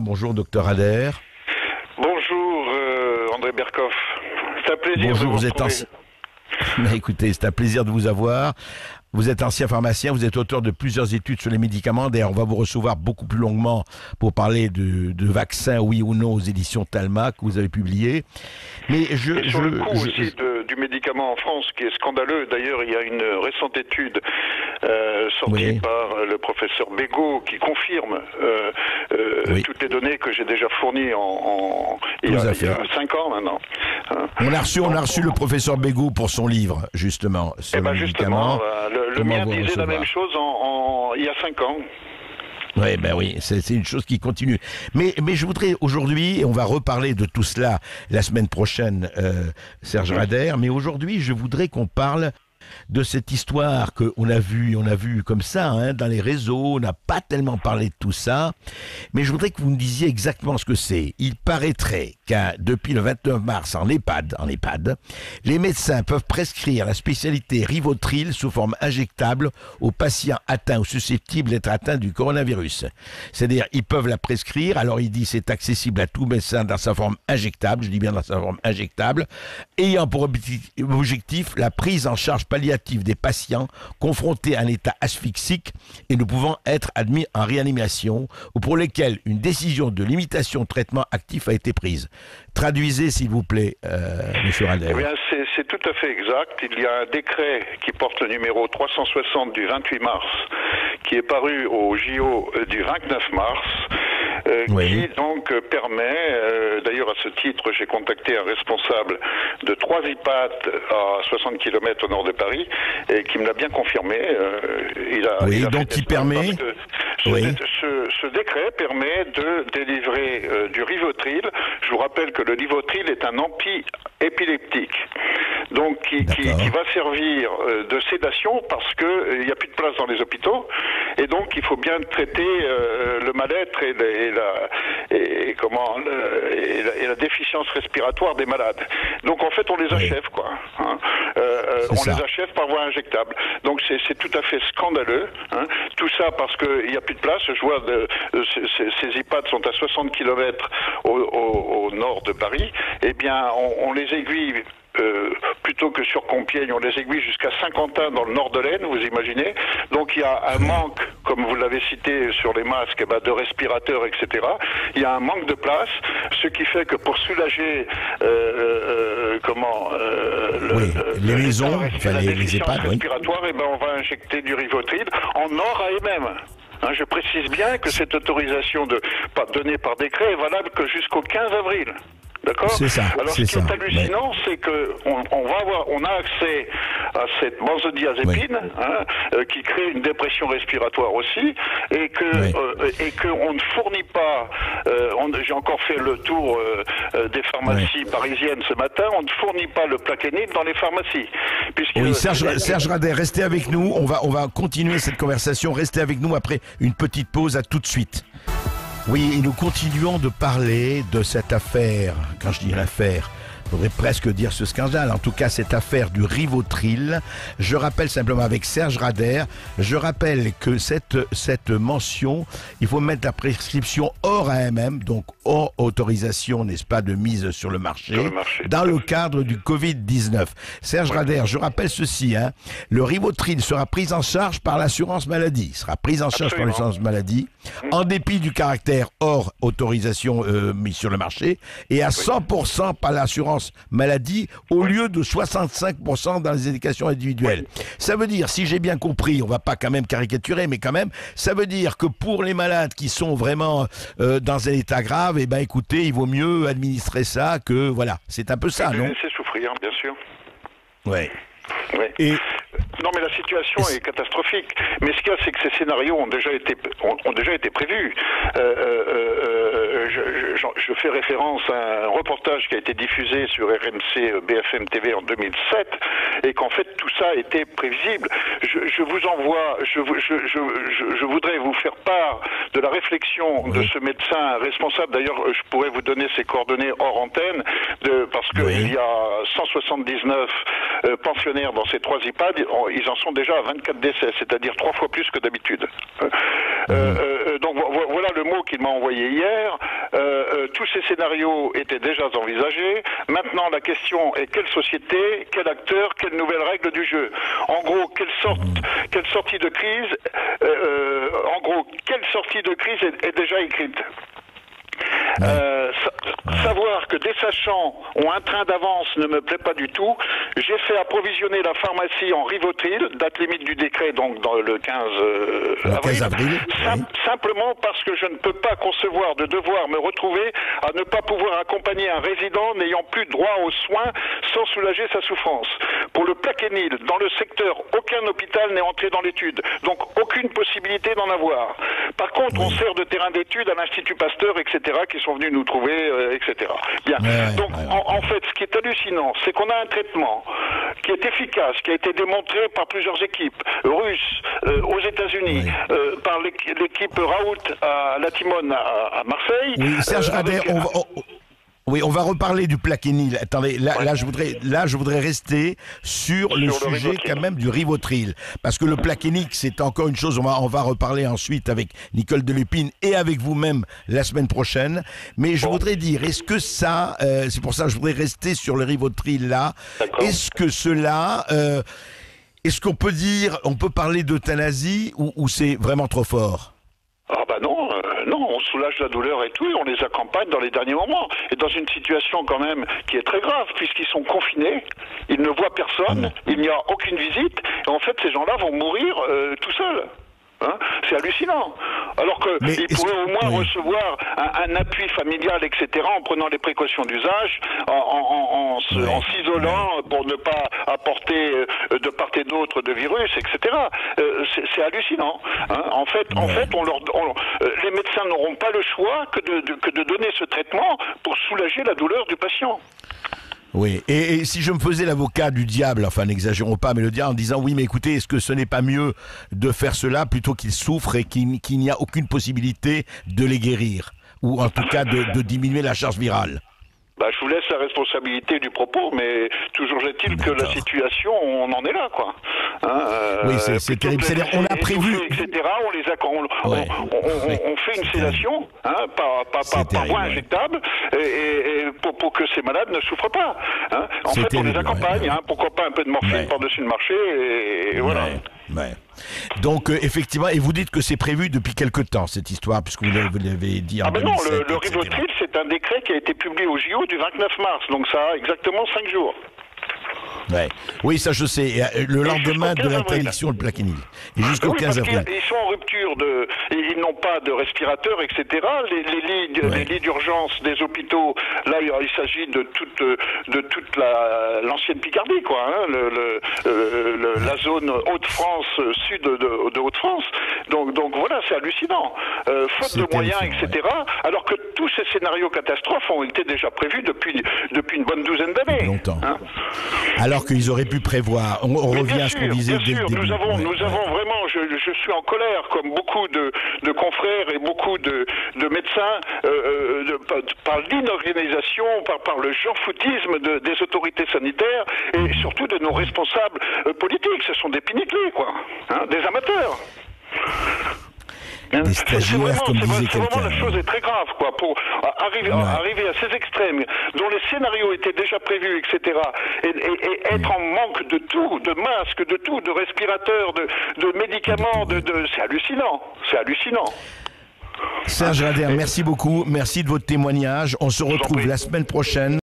Bonjour, docteur Adair. Bonjour, André Berkoff. C'est un plaisir Bonjour, de vous vous êtes retrouver. Mais écoutez, c'est un plaisir de vous avoir. Vous êtes ancien pharmacien, vous êtes auteur de plusieurs études sur les médicaments. D'ailleurs, on va vous recevoir beaucoup plus longuement pour parler de vaccins, oui ou non, aux éditions Talma, que vous avez publié. Mais Et sur le coût aussi du médicament en France, qui est scandaleux. D'ailleurs, il y a une récente étude sortie par le professeur Bégaud qui confirme toutes les données que j'ai déjà fournies il y a 5 ans maintenant. On a reçu le professeur Bégaud pour son livre, justement, sur les médicaments. Le mien disait la même chose il y a 5 ans. Oui, c'est une chose qui continue. Mais je voudrais aujourd'hui, et on va reparler de tout cela la semaine prochaine, Serge Rader, mais aujourd'hui, je voudrais qu'on parle de cette histoire qu'on a vue comme ça, hein, dans les réseaux. On n'a pas tellement parlé de tout ça, mais je voudrais que vous me disiez exactement ce que c'est. Il paraîtrait depuis le 29 mars en EHPAD, les médecins peuvent prescrire la spécialité Rivotril sous forme injectable aux patients atteints ou susceptibles d'être atteints du coronavirus. C'est-à-dire, ils peuvent la prescrire, alors il dit c'est accessible à tout médecin dans sa forme injectable, je dis bien dans sa forme injectable, ayant pour objectif la prise en charge palliative des patients confrontés à un état asphyxique et ne pouvant être admis en réanimation ou pour lesquels une décision de limitation de traitement actif a été prise. Traduisez, s'il vous plaît, M. Rader. Eh bien, c'est tout à fait exact. Il y a un décret qui porte le numéro 360 du 28 mars, qui est paru au JO du 29 mars, qui donc permet, d'ailleurs à ce titre, j'ai contacté un responsable de 3 EHPAD à 60 km au nord de Paris, et qui me l'a bien confirmé. Ce décret permet de délivrer du Rivotril. Je vous rappelle que le Rivotril est un anti-épileptique, donc qui va servir de sédation parce qu'il n'y a plus de place dans les hôpitaux, et donc il faut bien traiter le mal-être et la déficience respiratoire des malades. Donc en fait on les achève les achève par voie injectable. Donc c'est tout à fait scandaleux, hein. Tout ça parce qu'il n'y a plus de place. Je vois ces EHPAD sont à 60 km au nord de Paris. Eh bien on les aiguille. Plutôt que sur Compiègne, on les aiguille jusqu'à Saint-Quentin dans le nord de l'Aisne, vous imaginez. Donc il y a un manque, comme vous l'avez cité sur les masques, de respirateurs, etc. Il y a un manque de place, ce qui fait que pour soulager les maisons, les EHPAD, respiratoire, on va injecter du Rivotril en ORAMM. Hein, je précise bien que cette autorisation donnée par décret est valable que jusqu'au 15 avril. D'accord ? Alors ce qui est hallucinant, c'est que on a accès à cette benzodiazépine, qui crée une dépression respiratoire aussi, et que on ne fournit pas. J'ai encore fait le tour des pharmacies parisiennes ce matin. On ne fournit pas le plaquenil dans les pharmacies. Serge Rader, restez avec nous. On va continuer cette conversation. Restez avec nous après une petite pause. À tout de suite. Oui, et nous continuons de parler de cette affaire. Quand je dis l'affaire, il faudrait presque dire ce scandale. En tout cas, cette affaire du Rivotril. Je rappelle simplement avec Serge Rader, je rappelle que cette mention, il faut mettre la prescription hors AMM, donc hors autorisation, n'est-ce pas, de mise sur le marché, dans le cadre du Covid-19. Serge Rader, je rappelle ceci, le Rivotril sera pris en charge par l'assurance maladie. En dépit du caractère hors autorisation mis sur le marché, et à 100% par l'assurance maladie au lieu de 65% dans les indications individuelles. Ça veut dire, si j'ai bien compris, on va pas quand même caricaturer, mais quand même, ça veut dire que pour les malades qui sont vraiment dans un état grave, écoutez, il vaut mieux administrer ça que, voilà, c'est un peu ça, non ? C'est souffrir, bien sûr. Ouais. Non, mais la situation est catastrophique. Mais ce qu'il y a, c'est que ces scénarios ont déjà été prévus. Je fais référence à un reportage qui a été diffusé sur RMC BFM TV en 2007, et qu'en fait tout ça était prévisible. Je voudrais vous faire part de la réflexion de ce médecin responsable. D'ailleurs, je pourrais vous donner ses coordonnées hors antenne, parce qu'il y a 179 pensionnaires dans ces 3 EHPAD. Ils en sont déjà à 24 décès, c'est-à-dire 3 fois plus que d'habitude. Donc voilà le mot qu'il m'a envoyé hier, tous ces scénarios étaient déjà envisagés. Maintenant, la question est quelle société, quel acteur, quelles nouvelles règles du jeu. En gros, quelle sortie de crise, quelle sortie de crise est déjà écrite. Savoir que des sachants ont un train d'avance ne me plaît pas du tout. J'ai fait approvisionner la pharmacie en Rivotril, date limite du décret, donc dans le 15 avril. Simplement parce que je ne peux pas concevoir de devoir me retrouver à ne pas pouvoir accompagner un résident n'ayant plus droit aux soins sans soulager sa souffrance. Pour le Plaquenil, dans le secteur, aucun hôpital n'est entré dans l'étude, donc aucune possibilité d'en avoir. Par contre, on sert de terrain d'étude à l'Institut Pasteur, etc., qui sont venus nous trouver, etc. Bien. Donc, en fait, ce qui est hallucinant, c'est qu'on a un traitement qui est efficace, qui a été démontré par plusieurs équipes russes, aux États-Unis, par l'équipe Raoult à la Timone à Marseille. Oui, Serge Rader, on va reparler du Plaquenil. Attendez, là, je voudrais rester sur le sujet quand même du Rivotril. Parce que le Plaquenil, c'est encore une chose, on va reparler ensuite avec Nicole Delépine et avec vous-même la semaine prochaine. Mais je voudrais dire, est-ce que ça, c'est pour ça que je voudrais rester sur le Rivotril là, est-ce que cela... est-ce qu'on peut dire, on peut parler d'euthanasie ou c'est vraiment trop fort? Ah bah non, on soulage la douleur et tout, et on les accompagne dans les derniers moments. Et dans une situation quand même qui est très grave, puisqu'ils sont confinés, ils ne voient personne, il n'y a aucune visite, et en fait ces gens-là vont mourir tout seuls. Hein, c'est hallucinant. Alors qu'ils pourraient au moins recevoir un appui familial, etc., en prenant les précautions d'usage, en s'isolant pour ne pas apporter de part et d'autre de virus, etc. C'est hallucinant. Hein. En fait, les médecins n'auront pas le choix que de donner ce traitement pour soulager la douleur du patient. Oui, et si je me faisais l'avocat du diable, enfin n'exagérons pas, mais le diable en disant oui mais écoutez, est-ce que ce n'est pas mieux de faire cela plutôt qu'ils souffrent et qu'il n'y a aucune possibilité de les guérir, ou en tout cas de diminuer la charge virale? Bah, je vous laisse la responsabilité du propos, mais toujours est-il que la situation, on en est là, quoi. Hein, oui, c'est terrible. C'est-à-dire, on a prévu, etc. On fait une sédation, hein, par voie injectable, et pour que ces malades ne souffrent pas. Hein. En fait, on les accompagne. Hein, pourquoi pas un peu de morphine par-dessus le marché, et voilà. Donc effectivement, et vous dites que c'est prévu depuis quelque temps cette histoire, puisque vous l'avez dit en 2007. Non, le Rivotril, c'est un décret qui a été publié au JO du 29 mars, donc ça a exactement 5 jours. Oui, ça je sais. Le lendemain de l'interdiction de Plaquenil. Et jusqu'au 15 avril. Ils sont en rupture ils n'ont pas de respirateurs, etc. Les lits d'urgence des hôpitaux, là il s'agit de toute l'ancienne Picardie, quoi. Hein, la zone Hauts-de-France, sud de Hauts-de-France. Donc voilà, c'est hallucinant. Faute de moyens, etc. Alors que tous ces scénarios catastrophes ont été déjà prévus depuis une bonne douzaine d'années. Longtemps. Hein. Alors qu'ils auraient pu prévoir. On revient à ce qu'on disait dès le début. Nous avons vraiment, je suis en colère, comme beaucoup de confrères et beaucoup de médecins, par l'inorganisation, par le jean-foutisme des autorités sanitaires et surtout de nos responsables politiques. Ce sont des piniclés, quoi, hein, des amateurs. Des stagiaires, comme disait quelqu'un. Vraiment, la chose est très grave, quoi. Pour arriver à ces extrêmes, dont les scénarios étaient déjà prévus, etc., et être en manque de tout, de masques, de tout, de respirateurs, de médicaments, c'est hallucinant. C'est hallucinant. Serge Rader, merci beaucoup. Merci de votre témoignage. On se retrouve la semaine prochaine.